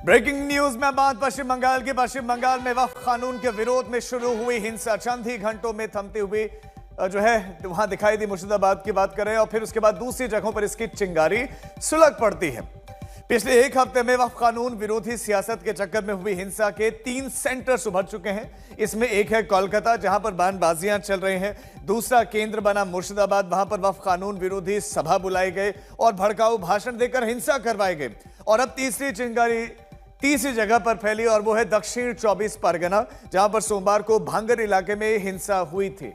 Breaking news में बात पश्चिम बंगाल में वक्फ कानून के विरोध में शुरू हुई हिंसा चंद ही घंटों में थमती हुई जो है वहां दिखाई दी। मुर्शिदाबाद की बात करें और फिर उसके बाद दूसरी जगहों पर इसकी चिंगारी सुलग पड़ती है। पिछले एक हफ्ते में वक्फ कानून विरोधी सियासत के चक्कर में हुई हिंसा के 3 सेंटर्स उभर चुके हैं। इसमें एक है कोलकाता, जहां पर बयानबाजियां चल रही हैं। दूसरा केंद्र बना मुर्शिदाबाद, वहां पर वक्फ कानून विरोधी सभा बुलाई गई और भड़काऊ भाषण देकर हिंसा करवाई गई। और अब तीसरी चिंगारी तीसरी जगह पर फैली और वो है दक्षिण 24 परगना, जहां पर सोमवार को भांगर इलाके में हिंसा हुई थी।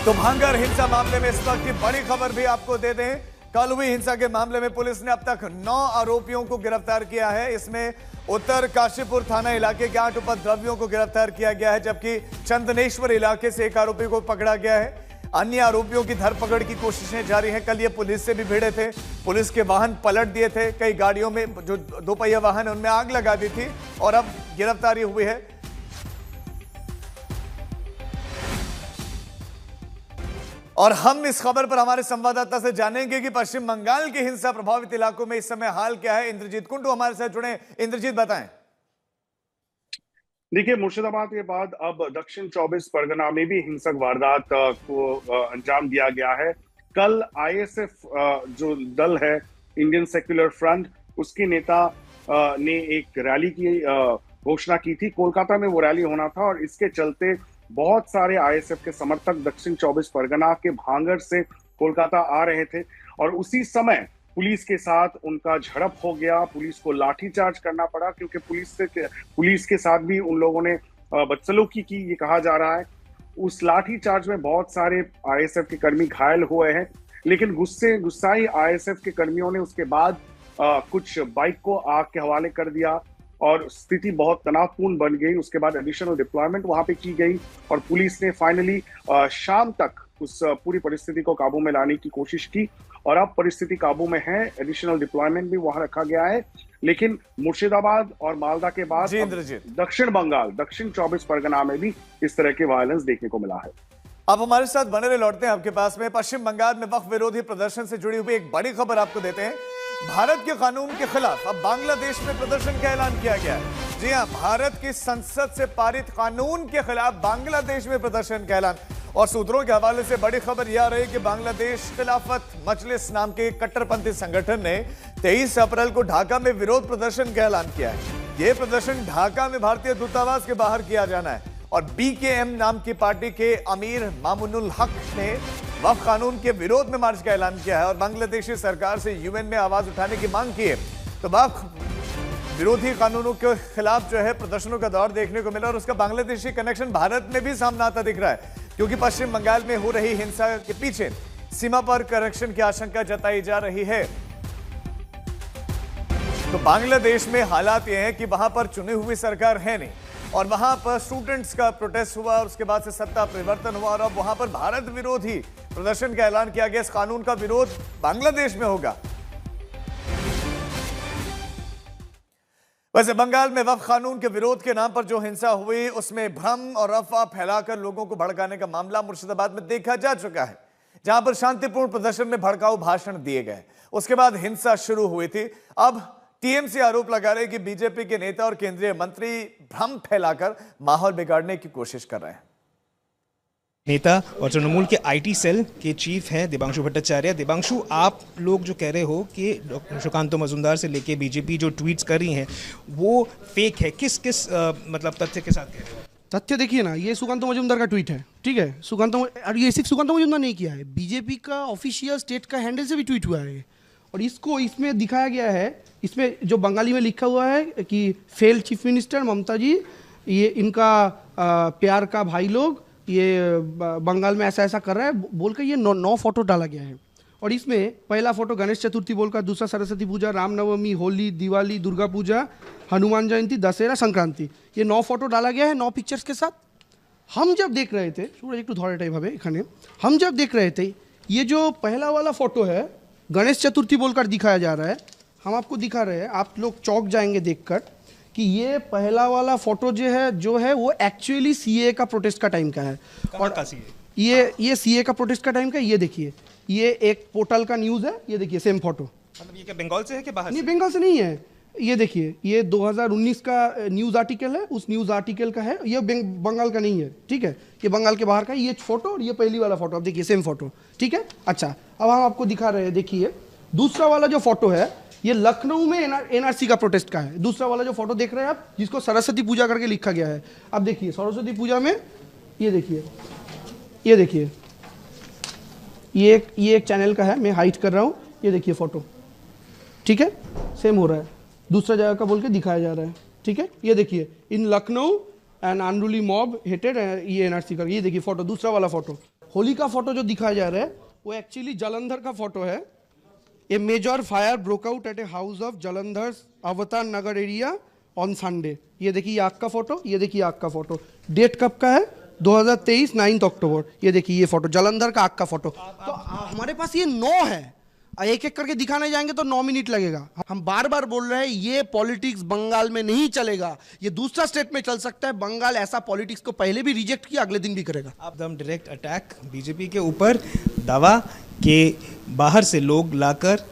तो भांगर हिंसा मामले में इस वक्त की बड़ी खबर भी आपको दे दें। कल हुई हिंसा के मामले में पुलिस ने अब तक 9 आरोपियों को गिरफ्तार किया है। इसमें उत्तर काशीपुर थाना इलाके के 8 उपद्रवियों को गिरफ्तार किया गया है, जबकि चंदनेश्वर इलाके से एक आरोपी को पकड़ा गया है। अन्य आरोपियों की धरपकड़ की कोशिशें जारी हैं। कल ये पुलिस से भी भिड़े थे, पुलिस के वाहन पलट दिए थे, कई गाड़ियों में जो 2 पहिया वाहन है उनमें आग लगा दी थी और अब गिरफ्तारी हुई है। और हम इस खबर पर हमारे संवाददाता से जानेंगे कि पश्चिम बंगाल के हिंसा प्रभावित इलाकों में इस समय हाल क्या है। इंद्रजीत कुंडू हमारे साथ जुड़े। इंद्रजीत, बताएं। देखिए, मुर्शिदाबाद के बाद अब दक्षिण 24 परगना में भी हिंसक वारदात को अंजाम दिया गया है। कल आईएसएफ जो दल है, इंडियन सेक्युलर फ्रंट, उसके नेता ने एक रैली की घोषणा की थी। कोलकाता में वो रैली होना था और इसके चलते बहुत सारे आईएसएफ के समर्थक दक्षिण 24 परगना के भांगर से कोलकाता आ रहे थे और उसी समय पुलिस के साथ उनका झड़प हो गया। पुलिस को लाठीचार्ज करना पड़ा क्योंकि पुलिस के साथ भी उन लोगों ने बदसलूकी की, ये कहा जा रहा है। उस लाठीचार्ज में बहुत सारे आईएसएफ के कर्मी घायल हुए हैं, लेकिन गुस्साई आईएसएफ के कर्मियों ने उसके बाद कुछ बाइक को आग के हवाले कर दिया और स्थिति बहुत तनावपूर्ण बन गई। उसके बाद एडिशनल डिप्लॉयमेंट वहां पे की गई और पुलिस ने फाइनली शाम तक उस पूरी परिस्थिति को काबू में लाने की कोशिश की और अब परिस्थिति काबू में है। एडिशनल डिप्लॉयमेंट भी वहां रखा गया है, लेकिन मुर्शिदाबाद और मालदा के बाद दक्षिण 24 परगना में भी इस तरह के वायलेंस देखने को मिला है। अब हमारे साथ बने रहे, लौटते हैं आपके पास में। पश्चिम बंगाल में वक्फ विरोधी प्रदर्शन से जुड़ी हुई एक बड़ी खबर आपको देते हैं। भारत के कानून के खिलाफ अब बांग्लादेश में प्रदर्शन का ऐलान किया गया है। जी हां, भारत की संसद से पारित कानून के खिलाफ बांग्लादेश में प्रदर्शन का ऐलान। और सूत्रों के हवाले से बड़ी खबर यह रही कि बांग्लादेश खिलाफत मजलिस नाम के कट्टरपंथी संगठन ने 23 अप्रैल को ढाका में विरोध प्रदर्शन का ऐलान किया है। यह प्रदर्शन ढाका में भारतीय दूतावास के बाहर किया जाना है और बीकेएम नाम की पार्टी के अमीर मामुनुल हक ने वक्फ कानून के विरोध में मार्च का ऐलान किया है और बांग्लादेशी सरकार से यूएन में आवाज उठाने की मांग की है। तो वक्फ विरोधी कानूनों के खिलाफ जो है प्रदर्शनों का दौर देखने को मिला और उसका बांग्लादेशी कनेक्शन भारत में भी सामने आता दिख रहा है, क्योंकि पश्चिम बंगाल में हो रही हिंसा के पीछे सीमा पर कनेक्शन की आशंका जताई जा रही है। तो बांग्लादेश में हालात यह है कि वहां पर चुनी हुई सरकार है नहीं और वहां पर स्टूडेंट्स का प्रोटेस्ट हुआ और उसके बाद से सत्ता परिवर्तन हुआ और अब वहां पर भारत विरोधी प्रदर्शन का ऐलान किया गया। इस कानून का विरोध बांग्लादेश में होगा। वैसे बंगाल में वक्फ कानून के विरोध के नाम पर जो हिंसा हुई उसमें भ्रम और अफवाह फैलाकर लोगों को भड़काने का मामला मुर्शिदाबाद में देखा जा चुका है, जहां पर शांतिपूर्ण प्रदर्शन में भड़काऊ भाषण दिए गए, उसके बाद हिंसा शुरू हुई थी। अब टीएमसी आरोप लगा रहे कि बीजेपी के नेता और केंद्रीय मंत्री भ्रम फैलाकर माहौल बिगाड़ने की कोशिश कर रहे हैं। नेता और तृणमूल के आईटी सेल के चीफ हैं दिबांशु भट्टाचार्य। दिबांशु, आप लोग जो कह रहे हो कि डॉक्टर सुकांतो मजूमदार से लेके बीजेपी जो ट्वीट्स कर रही हैं वो फेक है, किस मतलब तथ्य के साथ कह रहे हो? तथ्य देखिए ना, ये सुकांतो मजूमदार का ट्वीट है, ठीक है। और ये सिर्फ सुकांतो मजूमदार नहीं किया है, बीजेपी का ऑफिशियल स्टेट का हैंडल से भी ट्वीट हुआ है और इसको इसमें दिखाया गया है। इसमें जो बंगाली में लिखा हुआ है कि फेल चीफ मिनिस्टर ममता जी, ये इनका प्यार का भाई लोग ये बंगाल में ऐसा ऐसा कर रहा है बोलकर ये 9 फोटो डाला गया है। और इसमें पहला फोटो गणेश चतुर्थी बोलकर, दूसरा सरस्वती पूजा, रामनवमी, होली, दिवाली, दुर्गा पूजा, हनुमान जयंती, दशहरा, संक्रांति, ये 9 फोटो डाला गया है 9 पिक्चर्स के साथ। हम जब देख रहे थे, একটু ধরে টাইপ হবে এখানে, हम जब देख रहे थे ये जो पहला वाला फोटो है गणेश चतुर्थी बोलकर दिखाया जा रहा है, हम आपको दिखा रहे हैं, आप लोग चौंक जाएंगे देखकर कि ये पहला वाला फोटो जो है वो एक्चुअली सीए का प्रोटेस्ट का टाइम का है। और ये सीए का प्रोटेस्ट का टाइम का, ये देखिए, ये एक पोर्टल का न्यूज़ है, ये देखिए सेम फोटो, मतलब ये क्या बंगाल से है कि बाहर नहीं, से? बंगाल से नहीं है। ये देखिए, ये 2019 का न्यूज़ आर्टिकल है, उस न्यूज़ आर्टिकल का है, ये बंगाल का नहीं है, ठीक है। ये बंगाल के बाहर का है, ये फोटो और ये पहली वाला फोटो, आप देखिए सेम फोटो, ठीक है। अच्छा, अब हम आपको दिखा रहे हैं, देखिए दूसरा वाला जो फोटो है ये लखनऊ में एनआरसी का प्रोटेस्ट का है। दूसरा वाला जो फोटो देख रहे हैं आप, जिसको सरस्वती पूजा करके लिखा गया है, अब देखिए सरस्वती पूजा में ये देखिए, ये देखिए, ये एक चैनल का है, मैं हाइड कर रहा हूँ, ये देखिए फोटो, ठीक है, सेम हो रहा है, दूसरा जगह का बोल के दिखाया जा रहा है, ठीक है। ये देखिए, in Lucknow and unruly mob hated, ये एनआरसी का, ये देखिए फोटो, दूसरा वाला फोटो। होली का फोटो जो दिखाया जा रहा है वो एक्चुअली जालंधर का फोटो है। A major fire broke out at a house of Jalandhar Avtar Nagar area on Sunday. ये देखिए आग का फोटो, ये देखिए आग का फोटो, डेट कब का है 2023 9 अक्टूबर। ये देखिए ये फोटो जालंधर का आग का फोटो। तो हमारे पास ये 9 है, एक एक करके दिखाने जाएंगे तो 9 मिनट लगेगा। हम बार बार बोल रहे हैं ये पॉलिटिक्स बंगाल में नहीं चलेगा, ये दूसरा स्टेट में चल सकता है। बंगाल ऐसा पॉलिटिक्स को पहले भी रिजेक्ट किया, अगले दिन भी करेगा। आप दम डायरेक्ट अटैक बीजेपी के ऊपर, दावा कि बाहर से लोग लाकर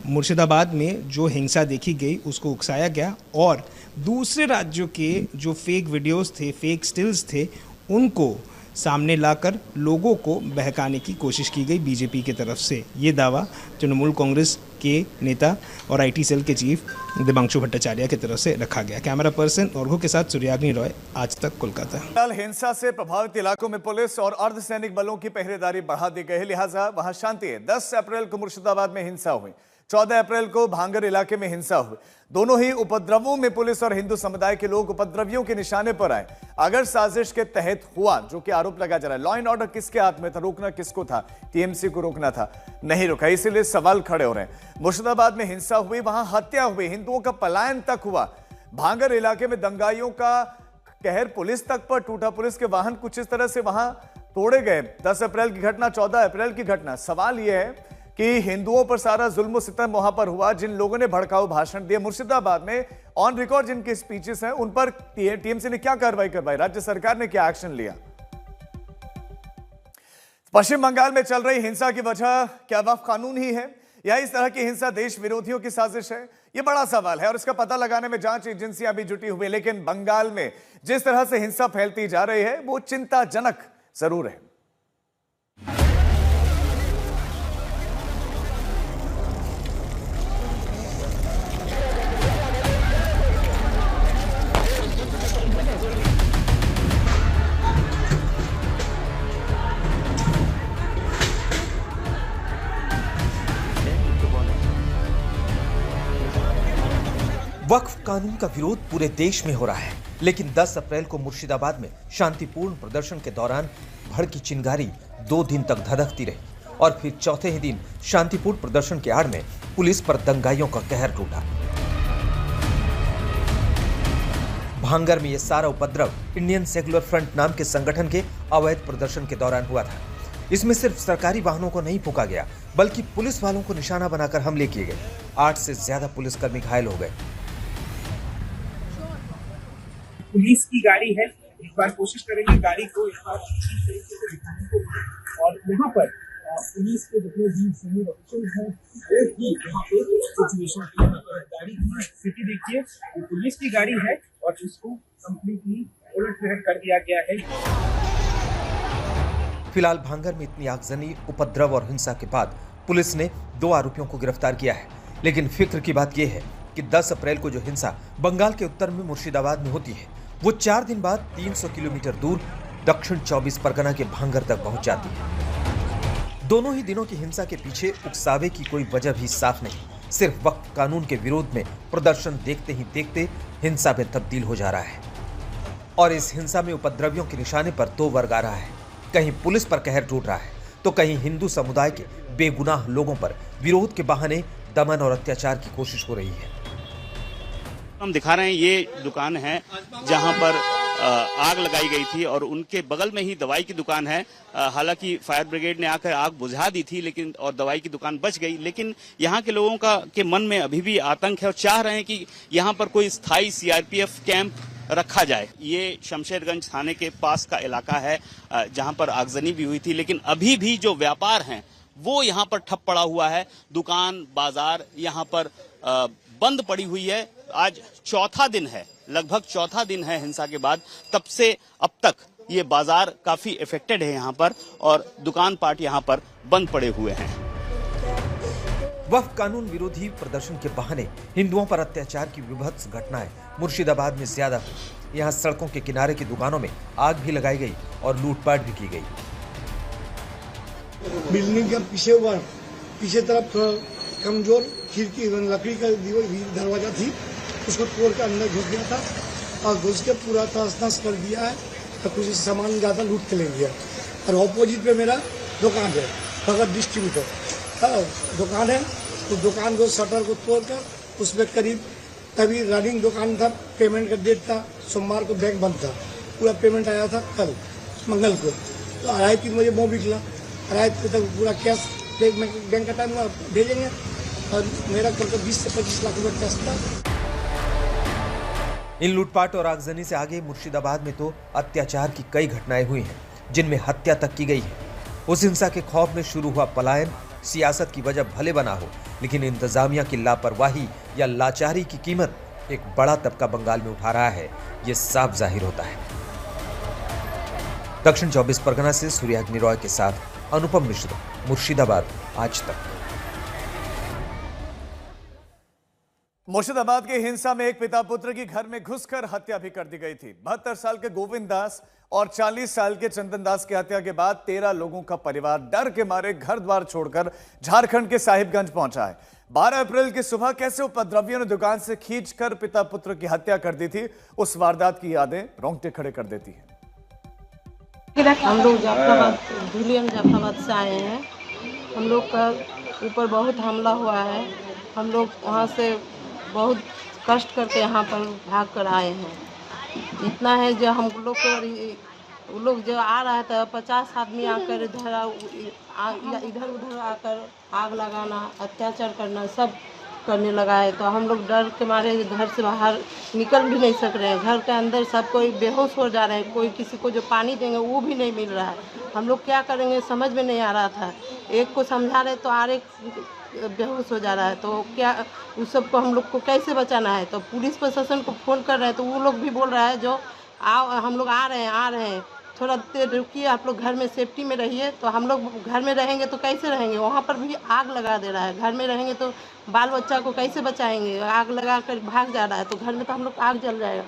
मुर्शिदाबाद में जो हिंसा देखी गई उसको उकसाया गया और दूसरे राज्यों के जो फेक वीडियोस थे, फेक स्टिल्स थे, उनको सामने लाकर लोगों को बहकाने की कोशिश की गई बीजेपी की तरफ से। ये दावा तृणमूल कांग्रेस के नेता और आईटी सेल के चीफ दिबांशु भट्टाचार्य की तरफ से रखा गया। कैमरा पर्सन औरघो के साथ सूर्याग्नि रॉय, आज तक कोलकाता। फिलहाल हिंसा से प्रभावित इलाकों में पुलिस और अर्धसैनिक बलों की पहरेदारी बढ़ा दी गई है, लिहाजा वहां शांति है। 10 अप्रैल को मुर्शिदाबाद में हिंसा हुई, 14 अप्रैल को भांगर इलाके में हिंसा हुई। दोनों ही उपद्रवों में पुलिस और हिंदू समुदाय के लोग उपद्रवियों के निशाने पर आए। अगर साजिश के तहत हुआ, जो कि आरोप लगाया जा रहा है, लॉ एंड ऑर्डर किसके हाथ में था, रोकना किसको था, टीएमसी को रोकना था, नहीं रोका, इसीलिए सवाल खड़े हो रहे हैं। मुर्शिदाबाद में हिंसा हुई, वहां हत्या हुई, हिंदुओं का पलायन तक हुआ। भांगर इलाके में दंगाइयों का कहर पुलिस तक पर टूटा, पुलिस के वाहन कुछ इस तरह से वहां तोड़े गए। 10 अप्रैल की घटना, 14 अप्रैल की घटना। सवाल यह है कि हिंदुओं पर सारा जुल्म सितम वहां पर हुआ, जिन लोगों ने भड़काऊ भाषण दिए। मुर्शिदाबाद में ऑन रिकॉर्ड जिनके स्पीचेस हैं, उन पर टीएमसी ने क्या कार्रवाई करवाई, राज्य सरकार ने क्या एक्शन लिया। पश्चिम बंगाल में चल रही हिंसा की वजह क्या वक्फ कानून ही है या इस तरह की हिंसा देश विरोधियों की साजिश है? यह बड़ा सवाल है और इसका पता लगाने में जांच एजेंसियां भी जुटी हुई है। लेकिन बंगाल में जिस तरह से हिंसा फैलती जा रही है वो चिंताजनक जरूर है। वक्फ कानून का विरोध पूरे देश में हो रहा है, लेकिन 10 अप्रैल को मुर्शिदाबाद में शांतिपूर्ण प्रदर्शन के दौरान भड़की चिंगारी 2 दिन तक धधकती रही और फिर चौथे ही दिन शांतिपूर्ण प्रदर्शन के आड़ में पुलिस पर दंगाइयों का कहर टूटा। भांगर में यह सारा उपद्रव इंडियन सेक्युलर फ्रंट नाम के संगठन के अवैध प्रदर्शन के दौरान हुआ था। इसमें सिर्फ सरकारी वाहनों को नहीं फूंका गया, बल्कि पुलिस वालों को निशाना बनाकर हमले किए गए। 8 से ज्यादा पुलिसकर्मी घायल हो गए। पुलिस की गाड़ी है, एक बार कोशिश करेंगे गाड़ी को एक बार अच्छी तरीके से दिखाने को। और यहाँ पर पुलिस के जितने भी सीनियर ऑफिसर्स हैं वो भी यहाँ पे सिचुएशन की गाड़ी की स्थिति देखिए, ये पुलिस की गाड़ी है और इसको कंप्लीटली उलट-पलट कर दिया गया है। फिलहाल भांगर में इतनी आगजनी, उपद्रव और हिंसा के बाद पुलिस ने 2 आरोपियों को गिरफ्तार किया है। लेकिन फिक्र की बात यह है कि 10 अप्रैल को जो हिंसा बंगाल के उत्तर में मुर्शिदाबाद में होती है, वो 4 दिन बाद 300 किलोमीटर दूर दक्षिण 24 परगना के भांगर तक पहुंच जाती है। दोनों ही दिनों की हिंसा के पीछे उकसावे की कोई वजह भी साफ नहीं, सिर्फ वक्फ कानून के विरोध में प्रदर्शन देखते ही देखते हिंसा में तब्दील हो जा रहा है। और इस हिंसा में उपद्रवियों के निशाने पर 2 वर्ग आ रहा है। कहीं पुलिस पर कहर टूट रहा है तो कहीं हिंदू समुदाय के बेगुनाह लोगों पर विरोध के बहाने दमन और अत्याचार की कोशिश हो रही है। हम दिखा रहे हैं ये दुकान है जहां पर आग लगाई गई थी और उनके बगल में ही दवाई की दुकान है। हालांकि फायर ब्रिगेड ने आकर आग बुझा दी थी लेकिन और दवाई की दुकान बच गई, लेकिन यहाँ के लोगों के मन में अभी भी आतंक है और चाह रहे हैं कि यहाँ पर कोई स्थायी सीआरपीएफ कैंप रखा जाए। ये शमशेरगंज थाने के पास का इलाका है जहां पर आगजनी भी हुई थी, लेकिन अभी भी जो व्यापार हैं वो यहाँ पर ठप पड़ा हुआ है। दुकान बाजार यहाँ पर बंद पड़ी हुई है। आज चौथा दिन है, लगभग चौथा दिन है हिंसा के बाद। तब से अब तक ये बाजार काफी इफेक्टेड है यहाँ पर, और दुकान पाट यहाँ पर बंद पड़े हुए हैं। वक्फ कानून विरोधी प्रदर्शन के बहाने हिंदुओं पर अत्याचार की विभत्स घटनाएं मुर्शिदाबाद में ज्यादा हुई। यहाँ सड़कों के किनारे की दुकानों में आग भी लगाई गई और लूटपाट भी की गई। बिल्डिंग के पीछे तरफ कमजोर खिड़की लकड़ी का दरवाजा थी, उसको तोड़ के अंदर घुस गया था और घुस के पूरा तहस-नहस कर दिया है। तो कुछ सामान ज़्यादा लूट के ले गया। और ऑपोजिट पे मेरा दुकान है, भगत डिस्ट्रीब्यूटर दुकान है। तो दुकान को शटर को तोड़कर उसमें करीब तभी रनिंग दुकान था, पेमेंट का डेट था, सोमवार को बैंक बंद था, पूरा पेमेंट आया था कल मंगल को। तो 2:30-3 बजे मोह निकला, 2:30 तक पूरा कैश बैंक का टाइम भेजेंगे और मेरा कल 20 से 25 लाख रुपये कैश था। इन लूटपाट और आगजनी से आगे मुर्शिदाबाद में तो अत्याचार की कई घटनाएं हुई हैं, जिनमें हत्या तक की गई है। उस हिंसा के खौफ में शुरू हुआ पलायन सियासत की वजह भले बना हो, लेकिन इंतजामिया की लापरवाही या लाचारी की कीमत एक बड़ा तबका बंगाल में उठा रहा है, ये साफ जाहिर होता है। दक्षिण 24 परगना से सूर्याग्नि रॉय के साथ अनुपम मिश्र, मुर्शिदाबाद, आज तक। मुर्शिदाबाद की हिंसा में एक पिता पुत्र की घर में घुसकर हत्या भी कर दी गई थी। 72 साल के गोविंद दास और 40 साल के चंदन दास की हत्या के बाद 13 लोगों का परिवार डर के मारे घर द्वार छोड़कर झारखंड के साहिबगंज पहुंचा है। 12 अप्रैल की सुबह कैसे उपद्रवियों ने दुकान से खींचकर पिता पुत्र की हत्या कर दी थी, उस वारदात की यादें रोंगटे खड़े कर देती है। हम लोग जाफराबाद से आए हैं। हम लोग का ऊपर बहुत हमला हुआ है। हम लोग वहाँ से बहुत कष्ट करके यहाँ पर भाग कर आए हैं। इतना है जो हम लोग को लोग जो आ रहा था 50 आदमी आकर इधर उधर आकर आग लगाना, अत्याचार करना सब करने लगा है। तो हम लोग डर के मारे घर से बाहर निकल भी नहीं सक रहे हैं। घर के अंदर सब कोई बेहोश हो जा रहे हैं। कोई किसी को जो पानी देंगे वो भी नहीं मिल रहा है। हम लोग क्या करेंगे समझ में नहीं आ रहा था। एक को समझा रहे तो आरे बेहोश हो जा रहा है। तो क्या उस सबको हम लोग को कैसे बचाना है? तो पुलिस प्रशासन को फ़ोन कर रहे हैं तो वो लोग भी बोल रहा है जो आओ, हम लोग आ रहे हैं, थोड़ा देर रुकिए, आप लोग घर में सेफ्टी में रहिए। तो हम लोग घर में रहेंगे तो कैसे रहेंगे? वहाँ पर भी आग लगा दे रहा है। घर में रहेंगे तो बाल बच्चा को कैसे बचाएंगे? आग लगा कर भाग जा रहा है तो घर में तो हम लोग आग जल जाएगा।